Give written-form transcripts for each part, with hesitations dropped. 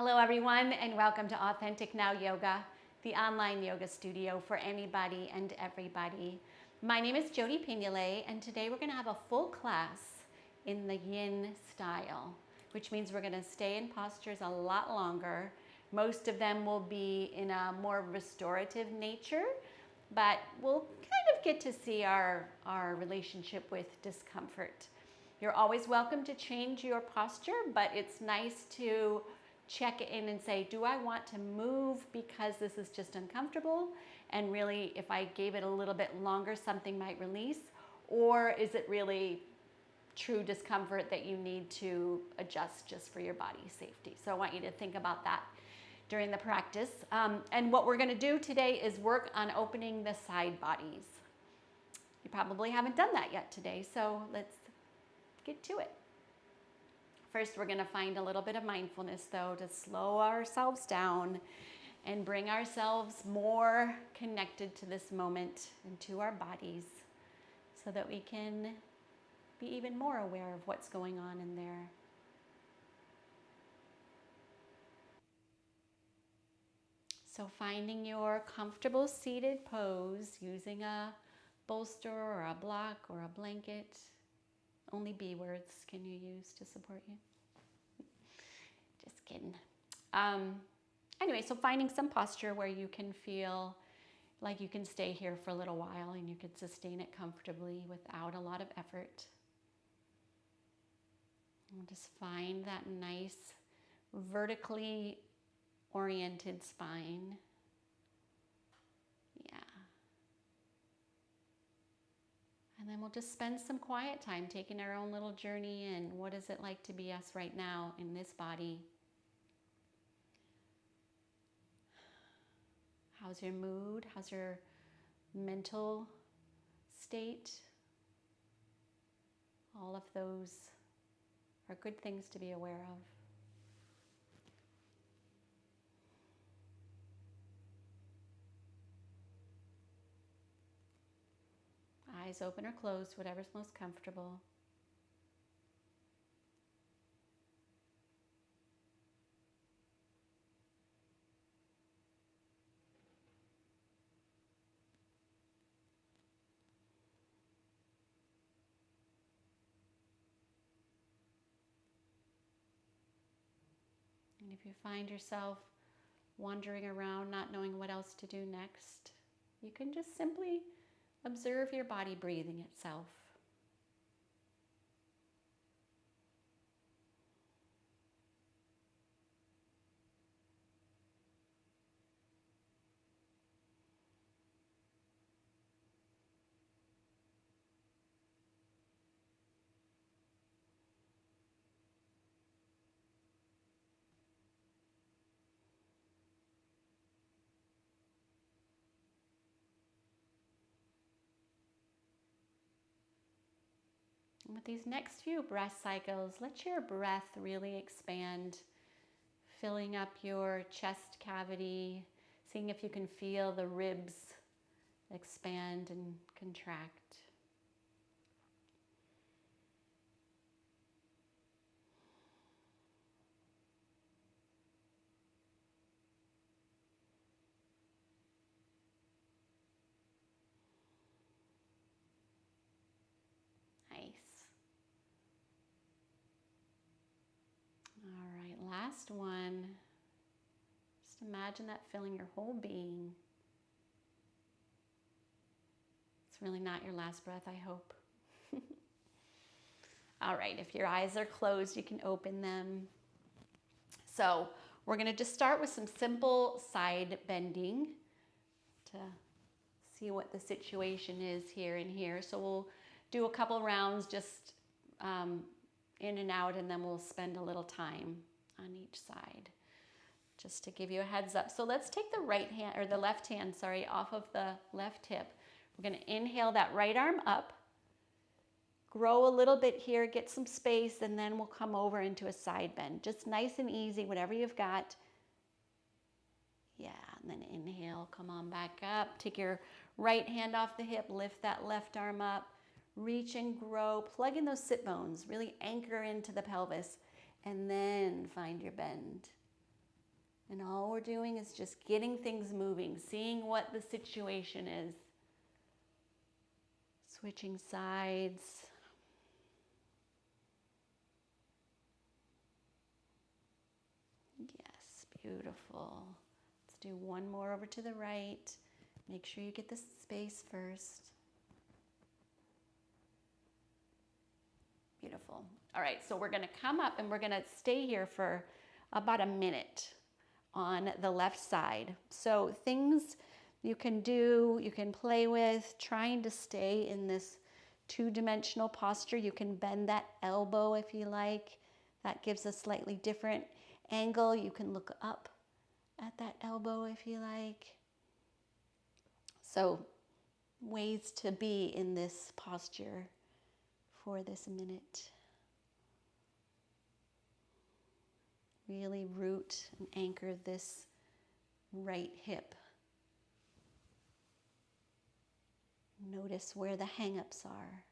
Hello everyone and welcome to Authentic Now Yoga, the online yoga studio for anybody and everybody. My name is Jody Pinule and today we're going to have a full class in the yin style, which means we're going to stay in postures a lot longer. Most of them will be in a more restorative nature, but we'll kind of get to see our relationship with discomfort. You're always welcome to change your posture, but it's nice to check in and say, do I want to move because this is just uncomfortable? And really, if I gave it a little bit longer, something might release. Or is it really true discomfort that you need to adjust just for your body's safety? So I want you to think about that during the practice. And what we're going to do today is work on opening the side bodies. You probably haven't done that yet today, so let's get to it. First, we're going to find a little bit of mindfulness, though, to slow ourselves down and bring ourselves more connected to this moment and to our bodies so that we can be even more aware of what's going on in there. So finding your comfortable seated pose using a bolster or a block or a blanket. Only B words can you use to support you. Just kidding. Anyway, so finding some posture where you can feel like you can stay here for a little while and you can sustain it comfortably without a lot of effort. And just find that nice vertically oriented spine. Yeah. And then we'll just spend some quiet time taking our own little journey in. What is it like to be us right now in this body? How's your mood? How's your mental state? All of those are good things to be aware of. Eyes open or closed, whatever's most comfortable. And if you find yourself wandering around, not knowing what else to do next, you can just simply observe your body breathing itself. And with these next few breath cycles, let your breath really expand, filling up your chest cavity, seeing if you can feel the ribs expand and contract. Nice. All right, last one. Just imagine that filling your whole being. It's really not your last breath, I hope. All right, if your eyes are closed, you can open them. So we're going to just start with some simple side bending to see what the situation is here and here. So we'll do a couple rounds just in and out, and then we'll spend a little time on each side just to give you a heads up. So let's take the right hand, or the left hand, sorry, off of the left hip. We're going to inhale that right arm up, grow a little bit here, get some space, and then we'll come over into a side bend. Just nice and easy, whatever you've got. Yeah, and then inhale, come on back up. Take your right hand off the hip, lift that left arm up, reach and grow, plug in those sit bones, really anchor into the pelvis, and then find your bend. And all we're doing is just getting things moving, seeing what the situation is. Switching sides. Yes, beautiful. Let's do one more over to the right. Make sure you get the space first. Beautiful. All right, so we're going to come up and we're going to stay here for about a minute on the left side. So things you can do, you can play with, trying to stay in this two-dimensional posture. You can bend that elbow if you like. That gives a slightly different angle. You can look up at that elbow if you like. So ways to be in this posture for this minute. Really root and anchor this right hip. Notice where the hang-ups are.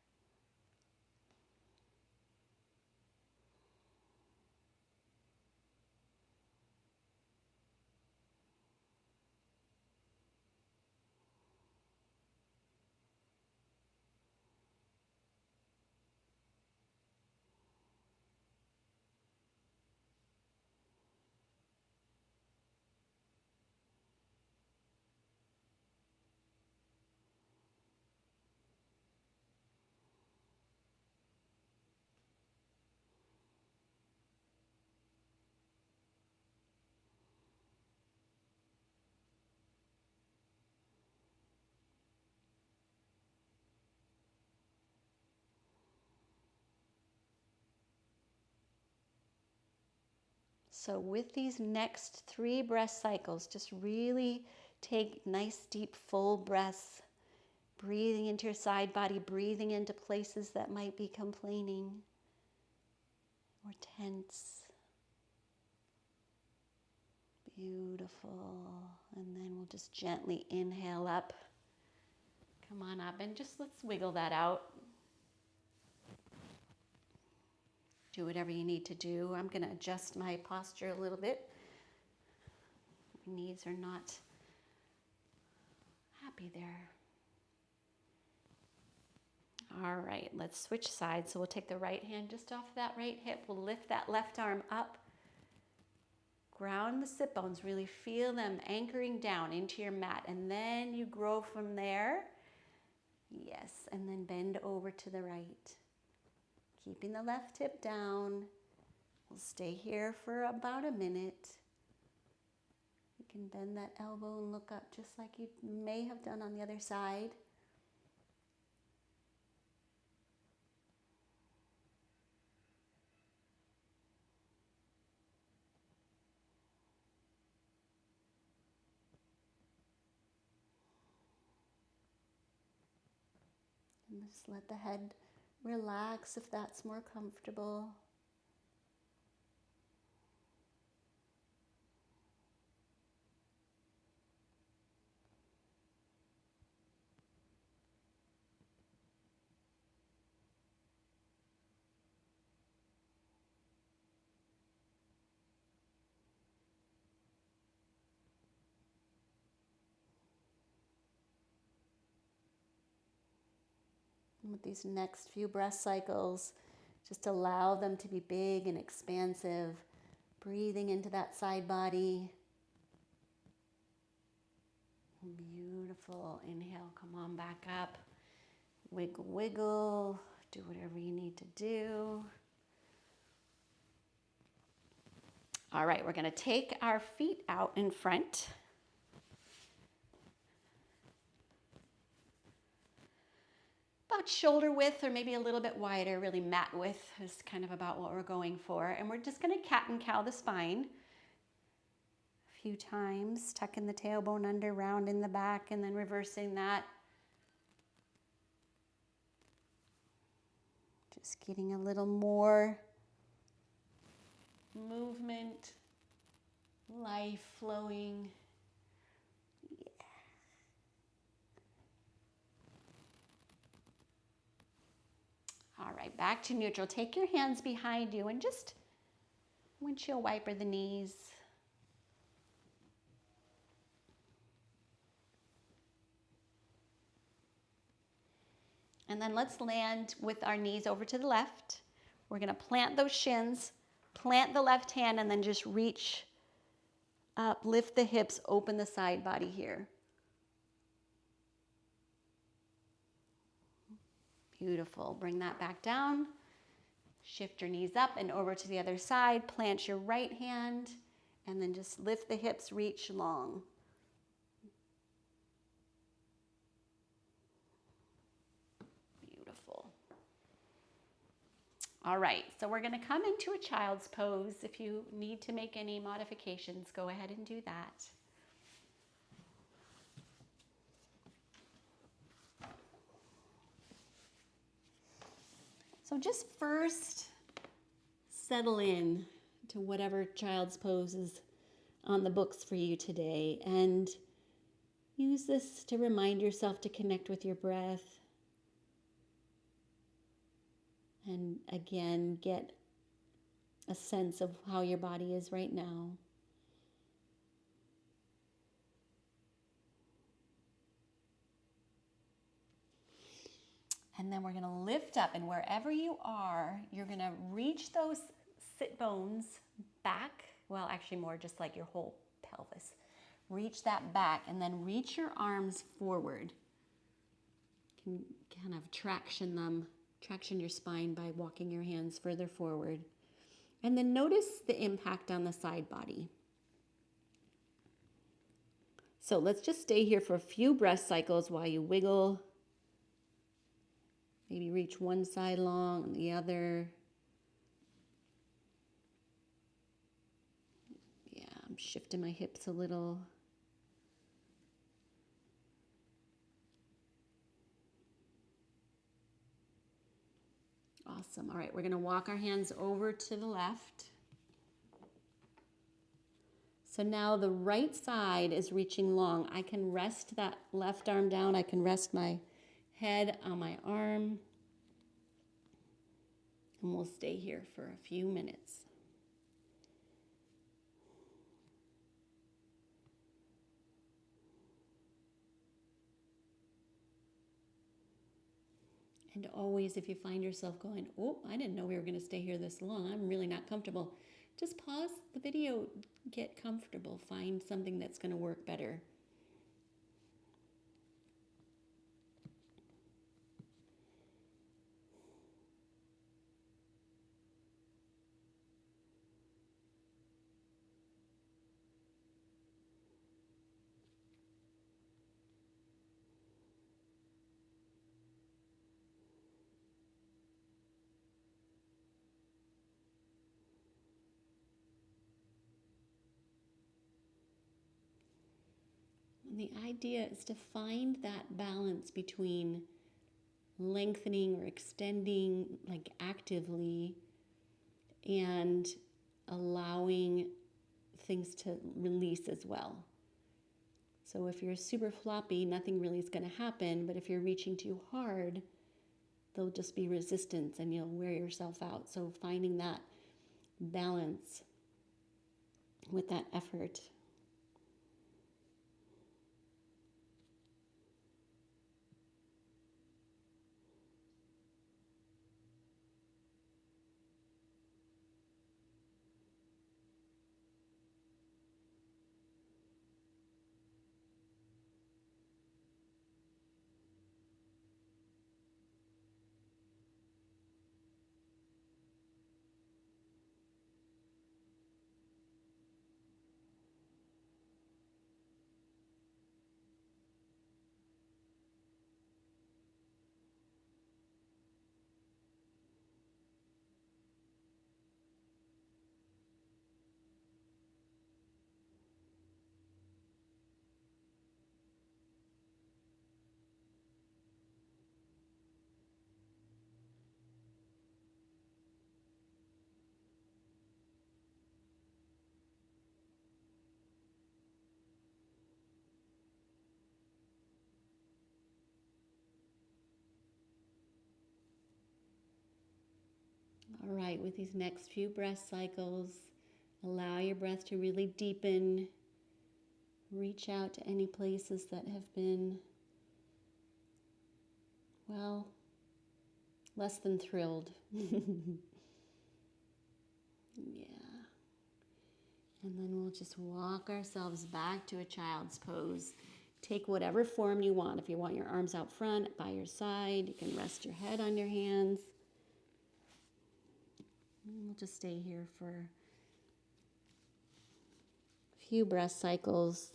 So with these next 3 breath cycles, just really take nice, deep, full breaths, breathing into your side body, breathing into places that might be complaining or tense. Beautiful. And then we'll just gently inhale up. Come on up and just let's wiggle that out. Do whatever you need to do. I'm going to adjust my posture a little bit. My knees are not happy there. All right, let's switch sides. So we'll take the right hand just off that right hip. We'll lift that left arm up. Ground the sit bones. Really feel them anchoring down into your mat. And then you grow from there. Yes, and then bend over to the right. Keeping the left hip down. We'll stay here for about a minute. You can bend that elbow and look up just like you may have done on the other side. And just let the head relax if that's more comfortable. And with these next few breath cycles, just allow them to be big and expansive. Breathing into that side body. Beautiful. Inhale, come on back up. Wiggle, wiggle. Do whatever you need to do. All right, we're going to take our feet out in front. About shoulder width or maybe a little bit wider, really mat width is kind of about what we're going for. And we're just going to cat and cow the spine a few times, tucking the tailbone under, round in the back, and then reversing that. Just getting a little more movement, life flowing. All right, back to neutral. Take your hands behind you and just windshield wiper the knees. And then let's land with our knees over to the left. We're going to plant those shins, plant the left hand, and then just reach up, lift the hips, open the side body here. Beautiful. Bring that back down. Shift your knees up and over to the other side. Plant your right hand and then just lift the hips, reach long. Beautiful. All right, so we're going to come into a child's pose. If you need to make any modifications, go ahead and do that. So just first settle in to whatever child's pose is on the books for you today, and use this to remind yourself to connect with your breath. And again, get a sense of how your body is right now. And then we're going to lift up, and wherever you are, you're going to reach those sit bones back. Well, actually more just like your whole pelvis. Reach that back, and then reach your arms forward. You can kind of traction your spine by walking your hands further forward. And then notice the impact on the side body. So let's just stay here for a few breath cycles while you wiggle. Maybe reach one side long and the other. Yeah, I'm shifting my hips a little. Awesome. All right, we're going to walk our hands over to the left. So now the right side is reaching long. I can rest that left arm down. I can rest my head on my arm. And we'll stay here for a few minutes. And always, if you find yourself going, oh, I didn't know we were going to stay here this long, I'm really not comfortable, just pause the video, get comfortable, find something that's going to work better. And the idea is to find that balance between lengthening or extending, like actively, and allowing things to release as well. So if you're super floppy, nothing really is going to happen. But if you're reaching too hard, there'll just be resistance and you'll wear yourself out. So finding that balance with that effort. All right, with these next few breath cycles, allow your breath to really deepen. Reach out to any places that have been, well, less than thrilled. Yeah. And then we'll just walk ourselves back to a child's pose. Take whatever form you want. If you want your arms out front, by your side, you can rest your head on your hands. And we'll just stay here for a few breath cycles.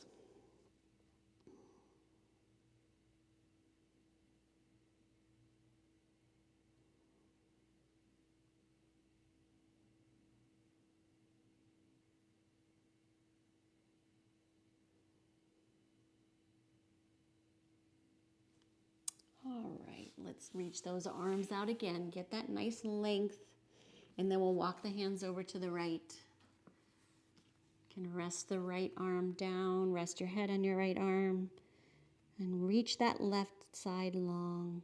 All right, let's reach those arms out again. Get that nice length, and then we'll walk the hands over to the right. You can rest the right arm down, rest your head on your right arm, and reach that left side long.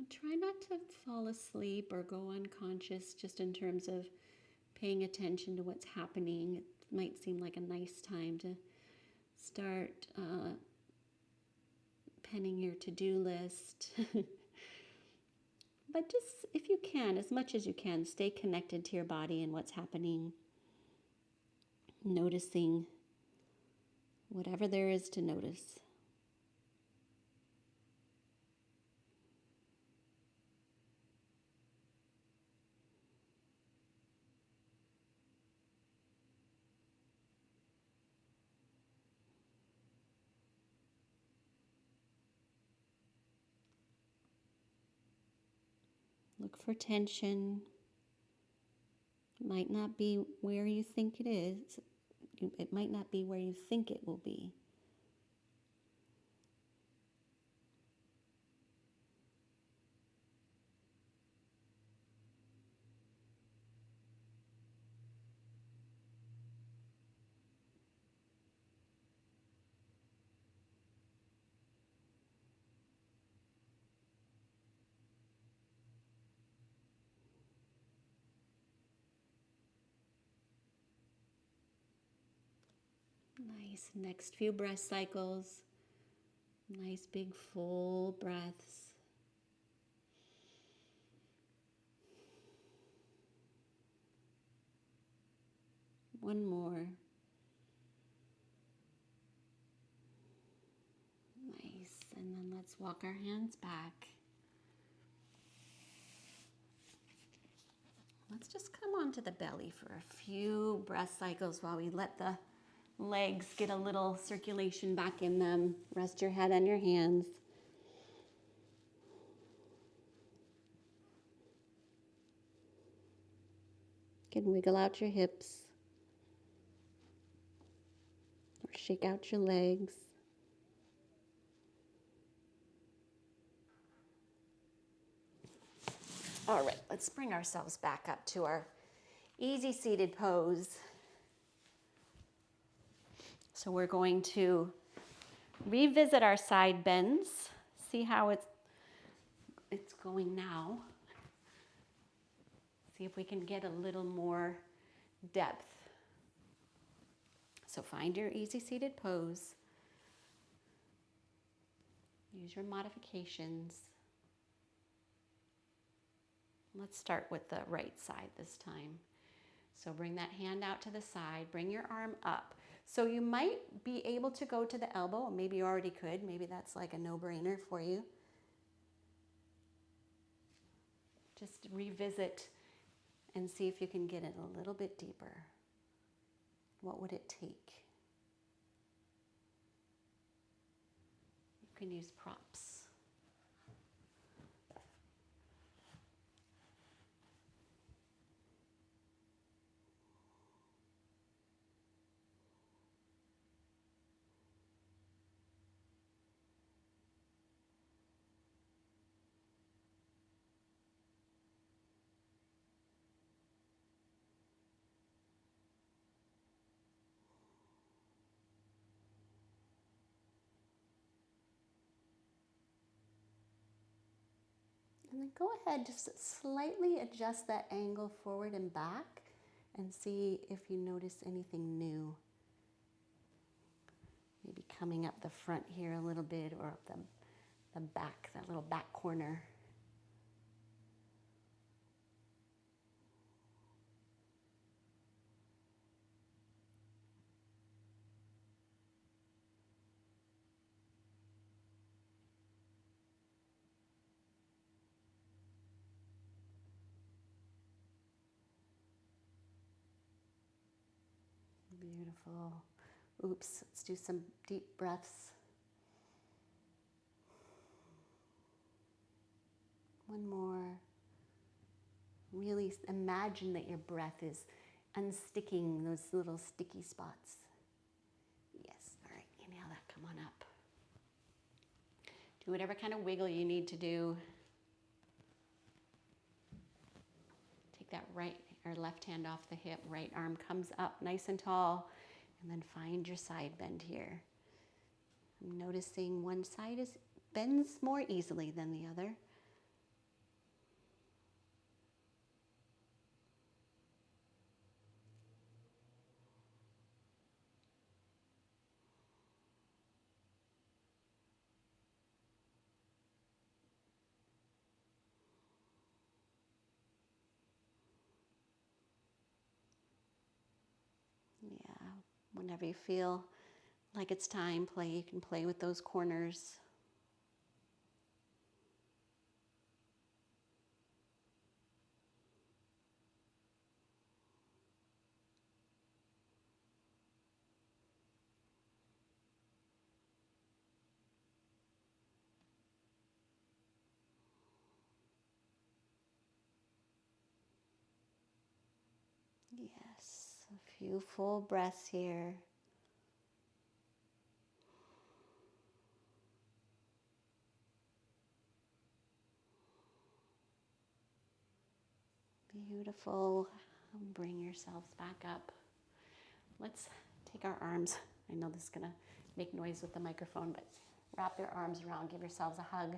Try not to fall asleep or go unconscious just in terms of paying attention to what's happening. It might seem like a nice time to start penning your to-do list. But just, if you can, as much as you can, stay connected to your body and what's happening. Noticing whatever there is to notice. Look for tension. It might not be where you think it is. It might not be where you think it will be. Nice. Next few breath cycles. Nice big full breaths. One more. Nice. And then let's walk our hands back. Let's just come onto the belly for a few breath cycles while we let the legs get a little circulation back in them. Rest your head on your hands. You can wiggle out your hips or shake out your legs. All right, let's bring ourselves back up to our easy seated pose. So we're going to revisit our side bends, see how it's going now. See if we can get a little more depth. So find your easy seated pose. Use your modifications. Let's start with the right side this time. So bring that hand out to the side, bring your arm up. So you might be able to go to the elbow, or maybe you already could. Maybe that's like a no-brainer for you. Just revisit and see if you can get it a little bit deeper. What would it take? You can use props. And then go ahead, just slightly adjust that angle forward and back and see if you notice anything new. Maybe coming up the front here a little bit, or up the back, that little back corner. Beautiful. Oops, let's do some deep breaths. One more. Really imagine that your breath is unsticking those little sticky spots. Yes, all right, inhale that, come on up. Do whatever kind of wiggle you need to do. Take that right or left hand off the hip, right arm comes up nice and tall, and then find your side bend here. I'm noticing one side bends more easily than the other. Yeah, whenever you feel like it's time, you can play with those corners. Yes, a few full breaths here. Beautiful. Bring yourselves back up. Let's take our arms. I know this is going to make noise with the microphone, but wrap your arms around. Give yourselves a hug.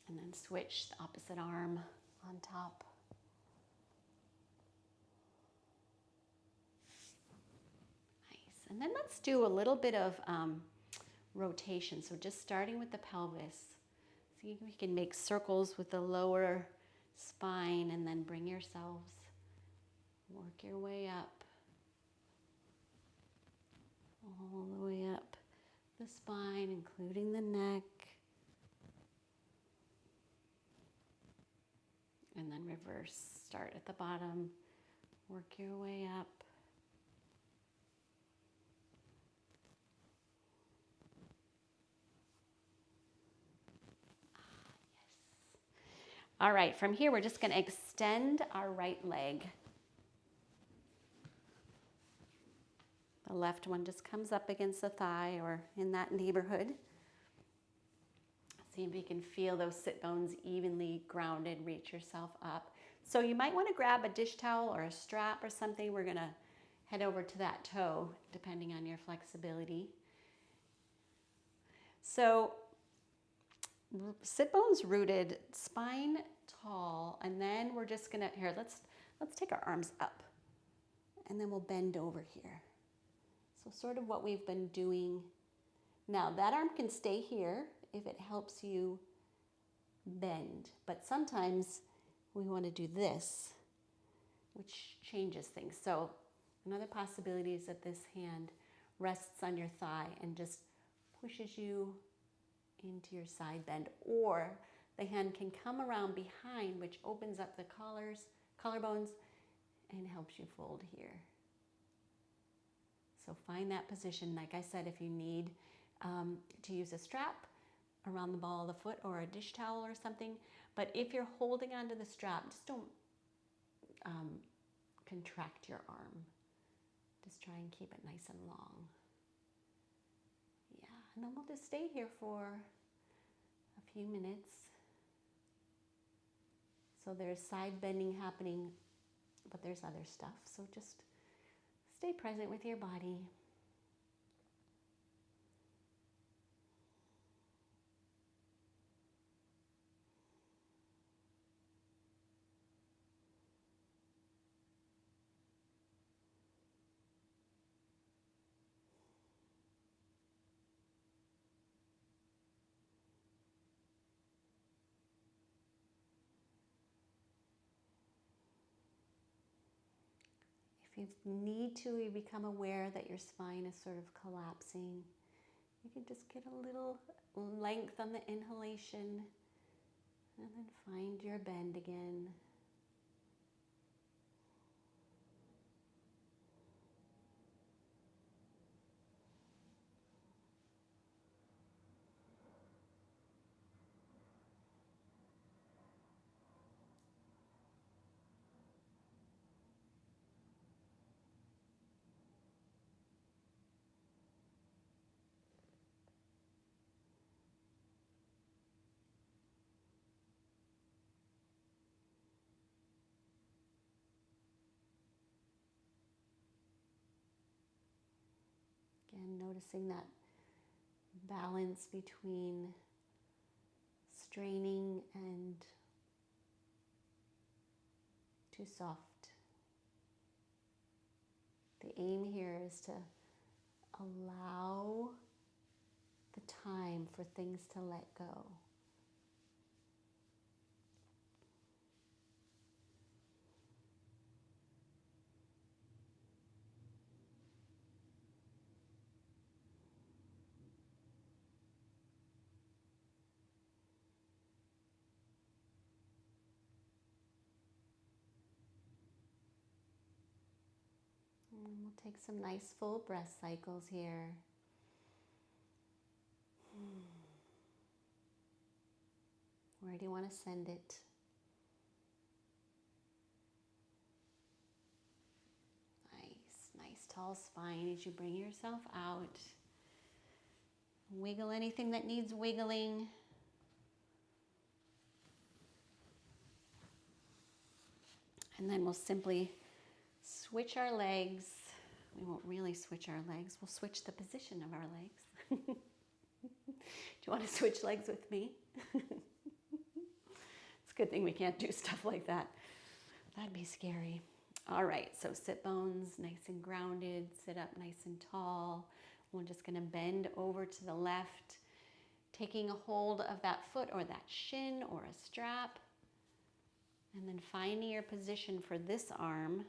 And then switch the opposite arm on top. Nice. And then let's do a little bit of rotation. So just starting with the pelvis. See if you can make circles with the lower spine, and then bring yourselves, work your way up, all the way up the spine, including the neck. And then reverse, start at the bottom, work your way up. All right, from here, we're just going to extend our right leg. The left one just comes up against the thigh or in that neighborhood. See if you can feel those sit bones evenly grounded. Reach yourself up. So you might want to grab a dish towel or a strap or something. We're going to head over to that toe, depending on your flexibility. So sit bones rooted, spine tall, and then we're just gonna, here, let's take our arms up, and then we'll bend over here. So sort of what we've been doing. Now that arm can stay here if it helps you bend, but sometimes we want to do this, which changes things. So another possibility is that this hand rests on your thigh and just pushes you into your side bend, or the hand can come around behind, which opens up the collarbones and helps you fold here. So find that position. Like I said, if you need to use a strap around the ball of the foot or a dish towel or something, but if you're holding onto the strap, just don't contract your arm. Just try and keep it nice and long. Yeah, and then we'll just stay here for a few minutes. So there's side bending happening, but there's other stuff. So just stay present with your body. If you need to, you become aware that your spine is sort of collapsing. You can just get a little length on the inhalation and then find your bend again. Again, noticing that balance between straining and too soft. The aim here is to allow the time for things to let go. And we'll take some nice full breath cycles here. Where do you want to send it? Nice tall spine as you bring yourself out. Wiggle anything that needs wiggling. And then we'll simply switch our legs. We won't really switch our legs. We'll switch the position of our legs. Do you want to switch legs with me? It's a good thing we can't do stuff like that. That'd be scary. All right, so sit bones nice and grounded. Sit up nice and tall. We're just going to bend over to the left, taking a hold of that foot or that shin or a strap. And then finding your position for this arm,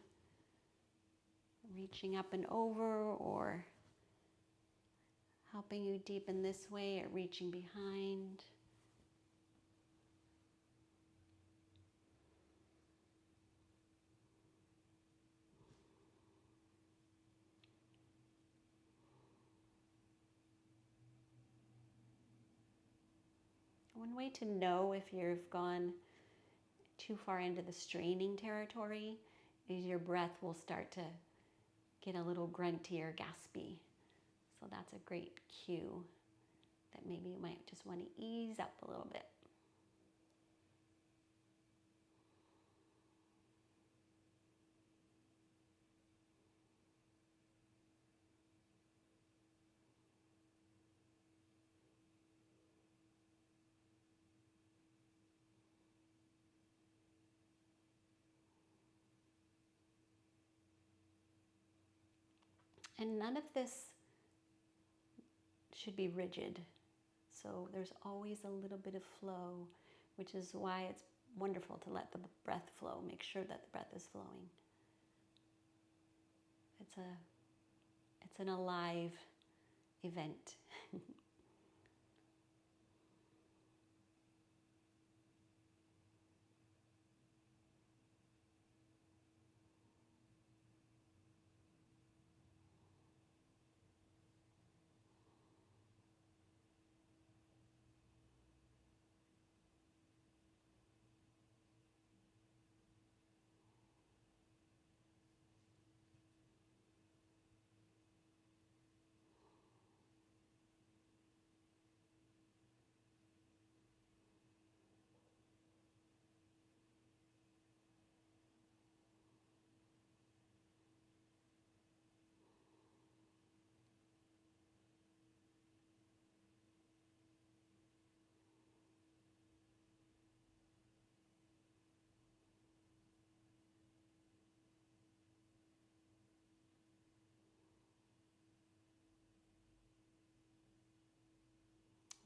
reaching up and over or helping you deepen this way or reaching behind. One way to know if you've gone too far into the straining territory is your breath will start to get a little grunty or gaspy. So that's a great cue that maybe you might just want to ease up a little bit. And none of this should be rigid. So there's always a little bit of flow, which is why it's wonderful to let the breath flow. Make sure that the breath is flowing. It's an alive event.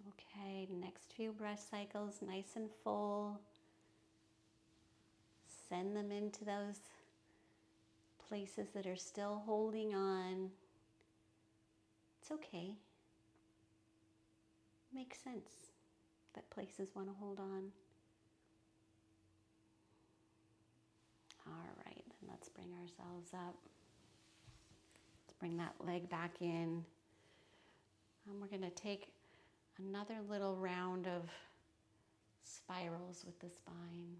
Okay, next few breath cycles, nice and full. Send them into those places that are still holding on. It's okay. Makes sense that places want to hold on. All right, then let's bring ourselves up. Let's bring that leg back in. And we're going to take another little round of spirals with the spine.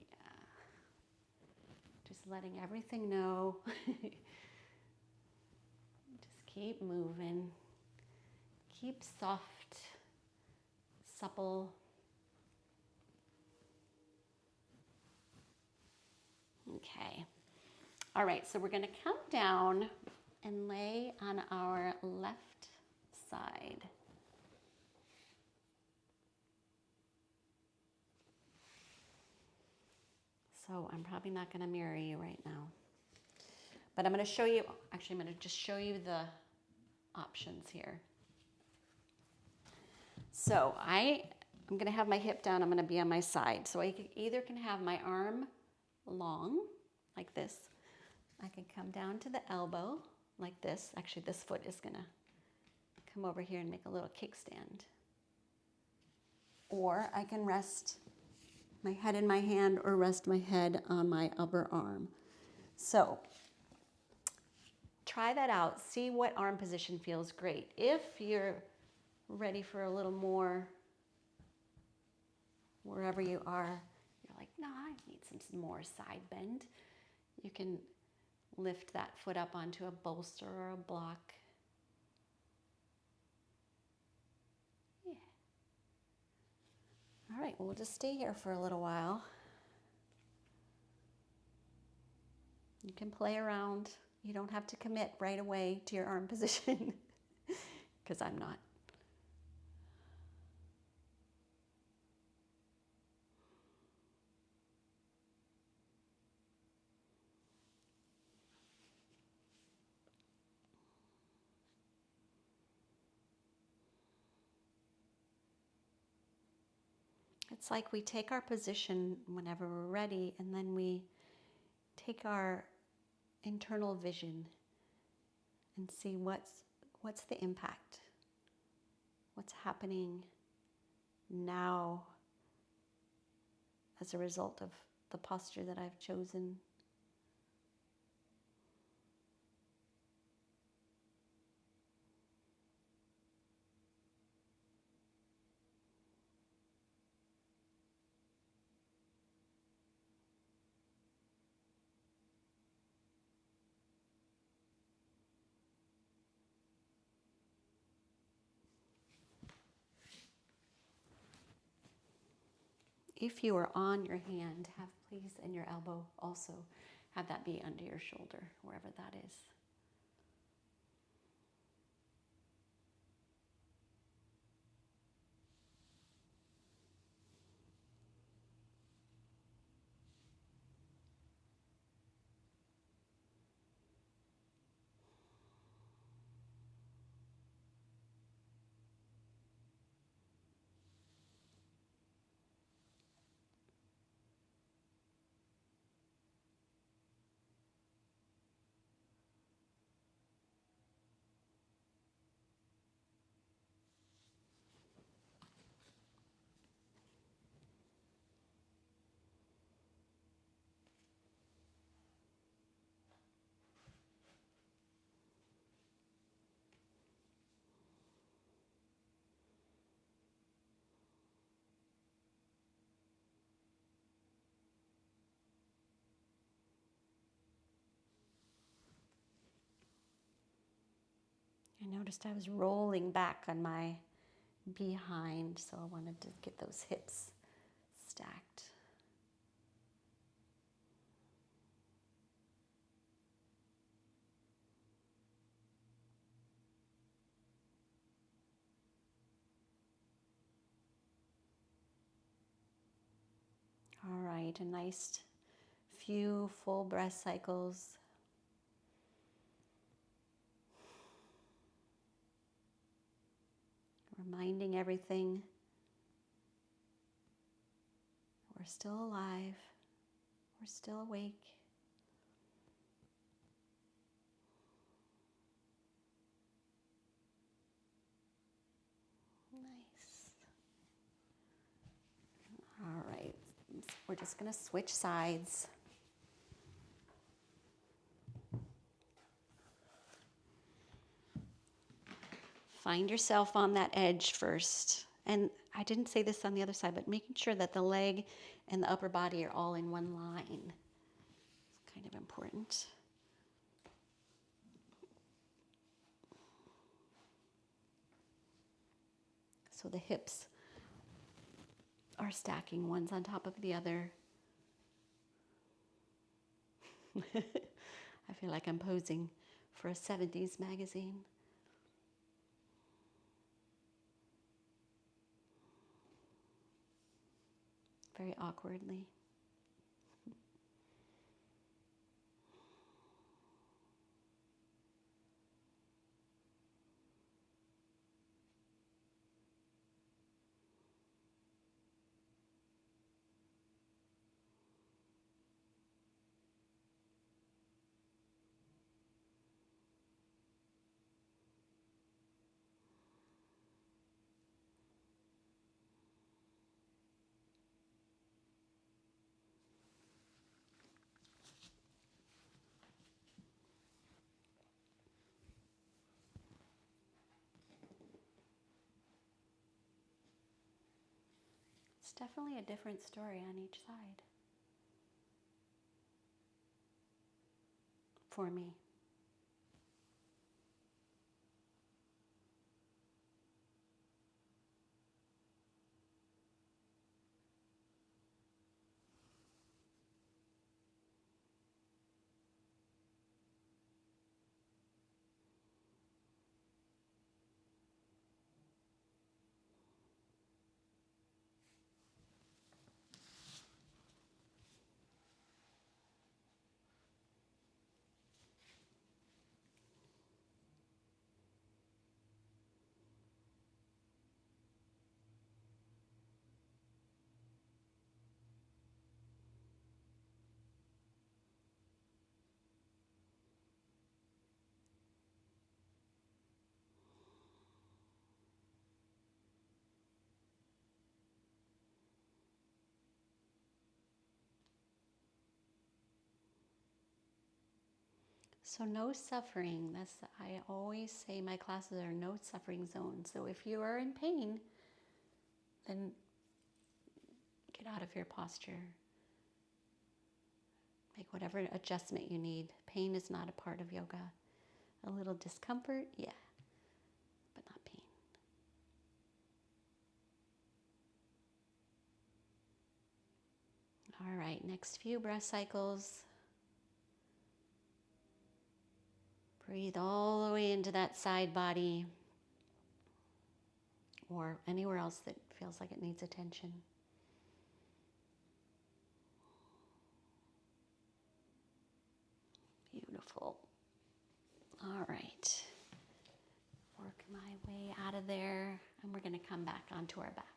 Yeah. Just letting everything know. Just keep moving. Keep soft, supple. Okay. All right, so we're going to come down and lay on our left side. So I'm probably not going to mirror you right now. But I'm going to show you, actually I'm going to just show you the options here. So I'm going to have my hip down, I'm going to be on my side. So I either can have my arm long, like this. I can come down to the elbow, like this. Actually, this foot is going to come over here and make a little kickstand. Or I can rest my head in my hand or rest my head on my upper arm. So try that out. See what arm position feels great. If you're ready for a little more, wherever you are, you're like, no, I need some more side bend. You can lift that foot up onto a bolster or a block. Yeah. All right, well, we'll just stay here for a little while. You can play around. You don't have to commit right away to your arm position, because I'm not. It's like we take our position whenever we're ready, and then we take our internal vision and see what's the impact, what's happening now as a result of the posture that I've chosen. If you are on your hand, please, and your elbow also, have that be under your shoulder, wherever that is. I noticed I was rolling back on my behind, so I wanted to get those hips stacked. All right, a nice few full breath cycles. Reminding everything we're still alive, We're still awake. Nice. All right, we're just going to switch sides. Find yourself on that edge first. And I didn't say this on the other side, but making sure that the leg and the upper body are all in one line. It's kind of important. So the hips are stacking one's on top of the other. I feel like I'm posing for a 70s magazine. Very awkwardly. It's definitely a different story on each side. For me. So no suffering. I always say my classes are no suffering zones. So if you are in pain, then get out of your posture. Make whatever adjustment you need. Pain is not a part of yoga. A little discomfort, yeah, but not pain. All right, next few breath cycles. Breathe all the way into that side body or anywhere else that feels like it needs attention. Beautiful. All right. Work my way out of there, and we're going to come back onto our backs.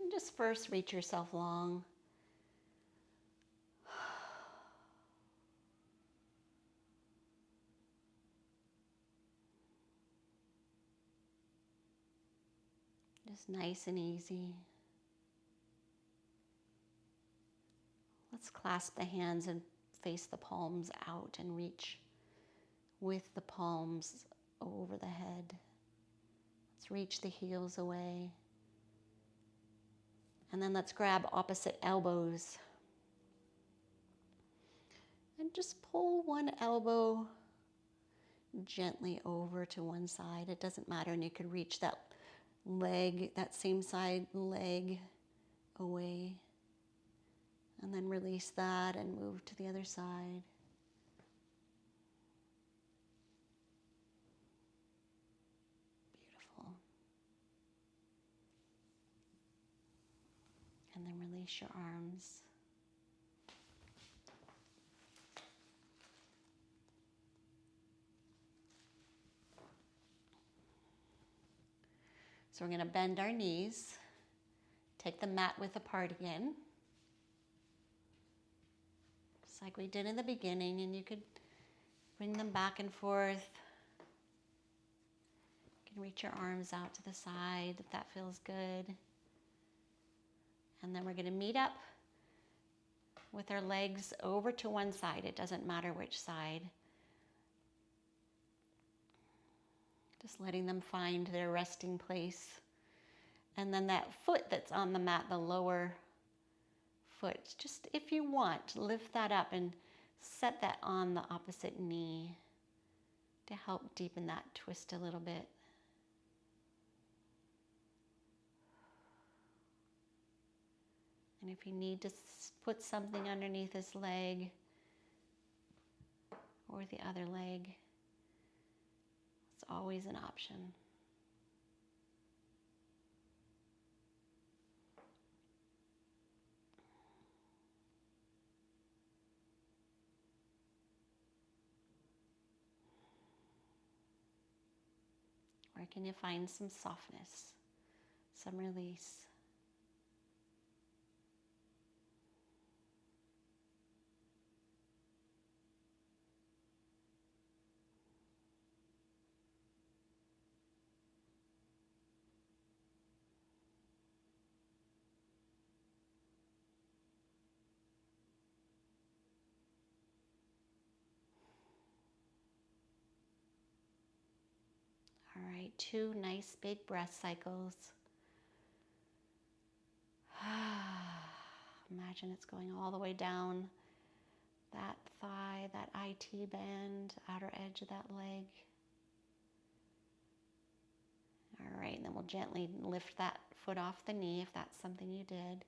And just first reach yourself long. Just nice and easy. Let's clasp the hands and face the palms out and reach with the palms over the head. Let's reach the heels away. And then let's grab opposite elbows. And just pull one elbow gently over to one side. It doesn't matter, and you can reach that leg, that same side leg away. And then release that and move to the other side. Beautiful. And then release your arms. So we're going to bend our knees, take the mat width apart again, just like we did in the beginning, and you could bring them back and forth. You can reach your arms out to the side if that feels good. And then we're going to meet up with our legs over to one side. It doesn't matter which side. Just letting them find their resting place. And then that foot that's on the mat, the lower foot, just if you want, lift that up and set that on the opposite knee to help deepen that twist a little bit. And if you need to put something underneath this leg or the other leg, it's always an option. Where can you find some softness, some release? All right, 2 nice big breath cycles. Imagine it's going all the way down that thigh, that IT band, outer edge of that leg. All right, and then we'll gently lift that foot off the knee if that's something you did.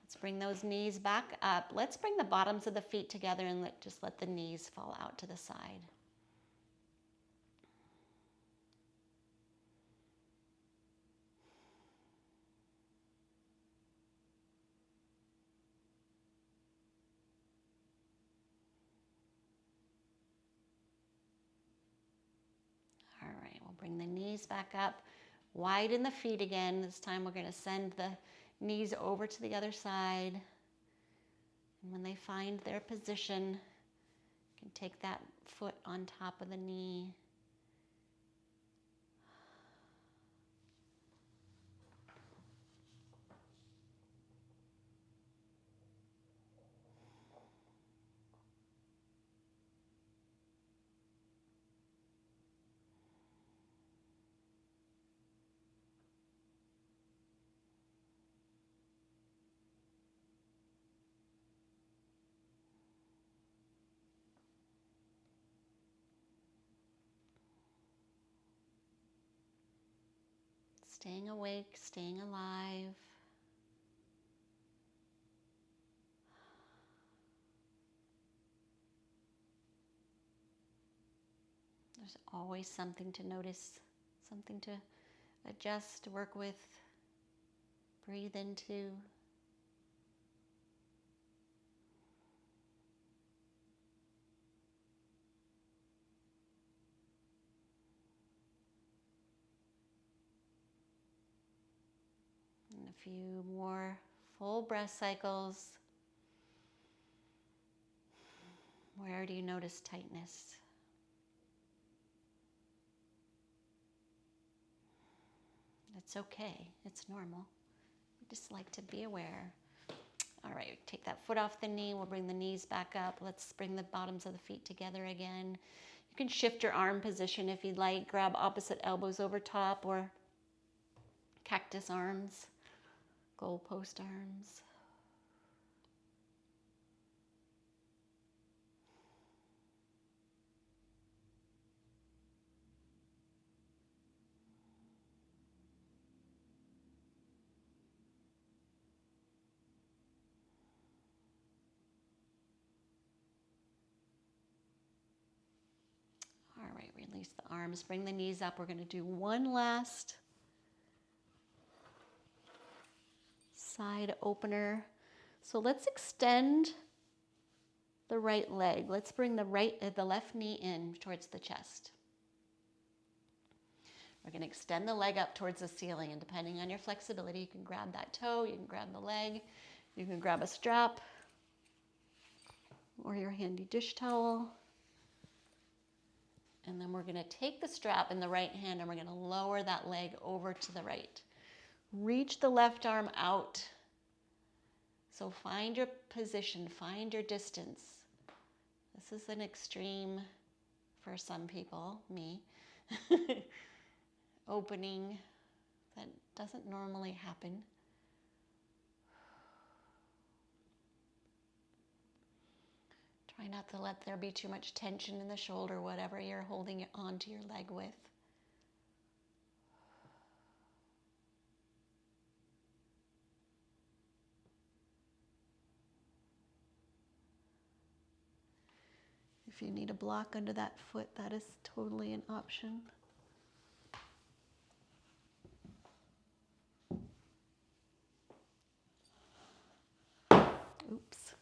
Let's bring those knees back up. Let's bring the bottoms of the feet together and just let the knees fall out to the side. All right, we'll bring the knees back up. Widen the feet again. This time we're going to send the knees over to the other side. And when they find their position, you can take that foot on top of the knee. Staying awake, staying alive. There's always something to notice, something to adjust, work with, breathe into. And a few more full breath cycles. Where do you notice tightness? It's okay. It's normal. We just like to be aware. All right, take that foot off the knee. We'll bring the knees back up. Let's bring the bottoms of the feet together again. You can shift your arm position if you'd like. Grab opposite elbows over top or cactus arms, goalpost arms. All right, release the arms, bring the knees up. We're going to do one last side opener. So let's extend the right leg. Let's bring the left knee in towards the chest. We're going to extend the leg up towards the ceiling, and depending on your flexibility, you can grab that toe, you can grab the leg, you can grab a strap or your handy dish towel. And then we're going to take the strap in the right hand and we're going to lower that leg over to the right. Reach the left arm out. So find your position, find your distance. This is an extreme for some people, me. Opening that doesn't normally happen. Try not to let there be too much tension in the shoulder, whatever you're holding onto your leg with. If you need a block under that foot, that is totally an option. Oops.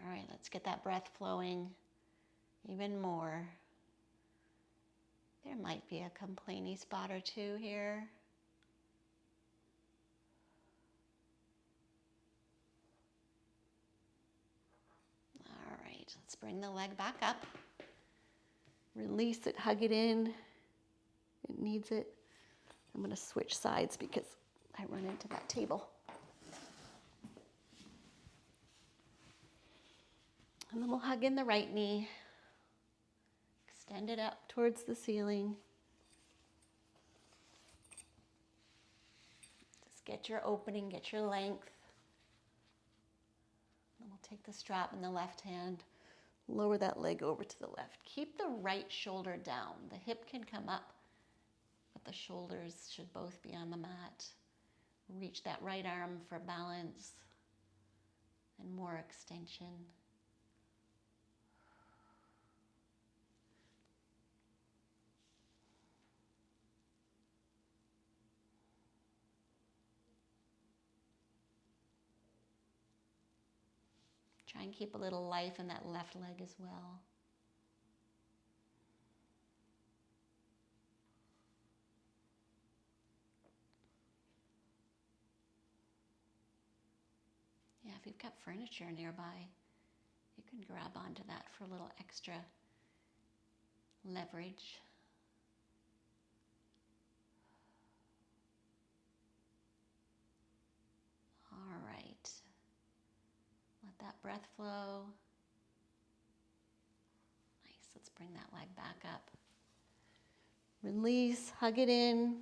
All right, let's get that breath flowing even more. There might be a complainy spot or two here. All right, let's bring the leg back up. Release it, hug it in. It needs it. I'm going to switch sides because I run into that table. And then we'll hug in the right knee. Extend it up towards the ceiling. Just get your opening, get your length. Then we'll take the strap in the left hand, lower that leg over to the left. Keep the right shoulder down. The hip can come up, but the shoulders should both be on the mat. Reach that right arm for balance and more extension. Try and keep a little life in that left leg as well. Yeah, if you've got furniture nearby, you can grab onto that for a little extra leverage. All right. Let that breath flow. Nice. Let's bring that leg back up. Release, hug it in.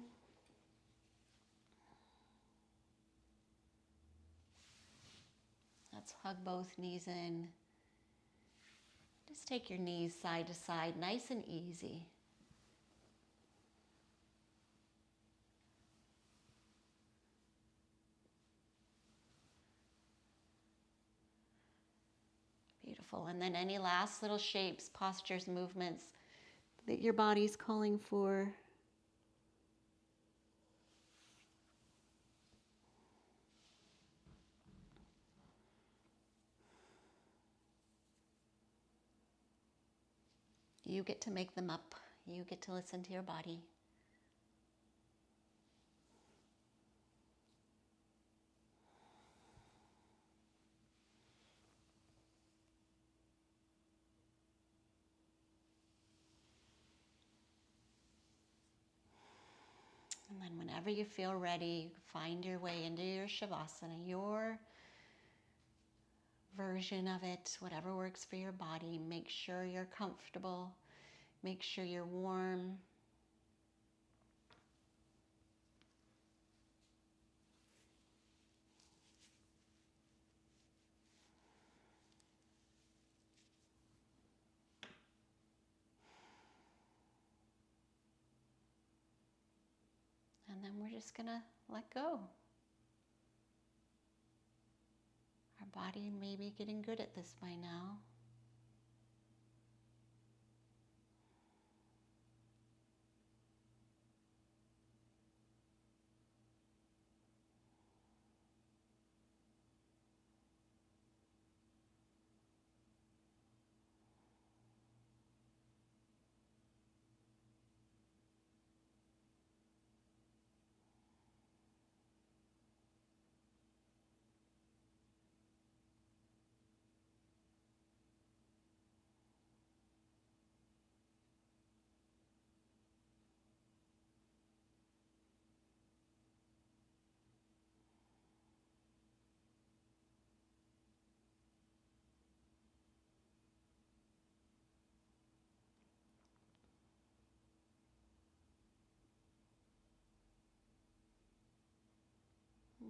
Let's hug both knees in. Just take your knees side to side, nice and easy. Beautiful. And then any last little shapes, postures, movements that your body's calling for. You get to make them up. You get to listen to your body. And then whenever you feel ready, find your way into your Shavasana, your version of it, whatever works for your body. Make sure you're comfortable. Make sure you're warm. And then we're just gonna let go. Our body may be getting good at this by now.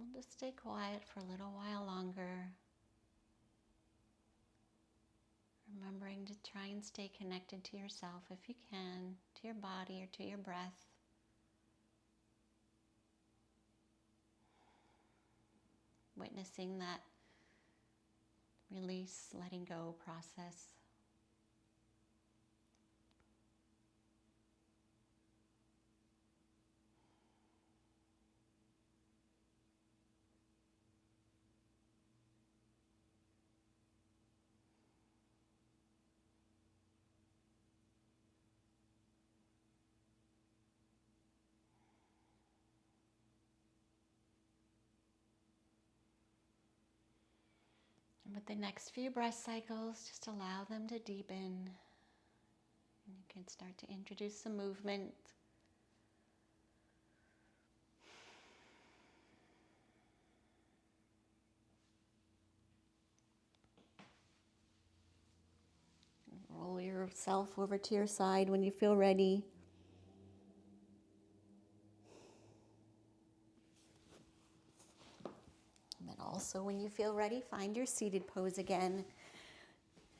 We'll just stay quiet for a little while longer. Remembering to try and stay connected to yourself if you can, to your body or to your breath. Witnessing that release, letting go process. And with the next few breath cycles, just allow them to deepen. And you can start to introduce some movement. Roll yourself over to your side when you feel ready. And then also when you feel ready, find your seated pose again.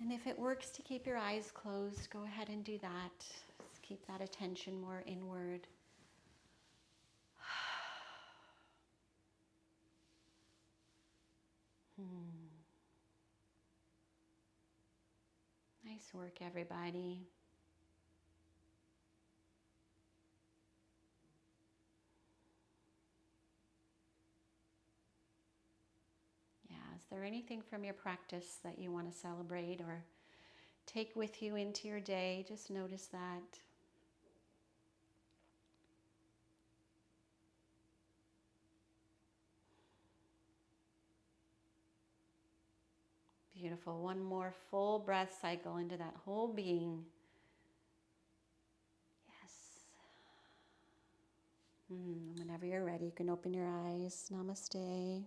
And if it works to keep your eyes closed, go ahead and do that. Just keep that attention more inward. Nice work, everybody. Yeah, is there anything from your practice that you want to celebrate or take with you into your day? Just notice that. Beautiful. One more full breath cycle into that whole being. Yes. Whenever you're ready, you can open your eyes. Namaste.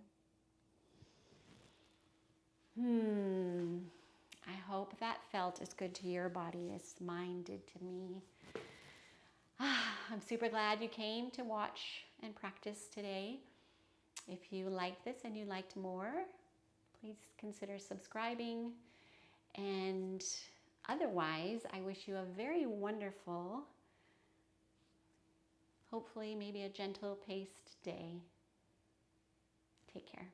I hope that felt as good to your body as mine did to me. I'm super glad you came to watch and practice today. If you like this and you liked more, please consider subscribing. And otherwise, I wish you a very wonderful, hopefully maybe a gentle paced day. Take care.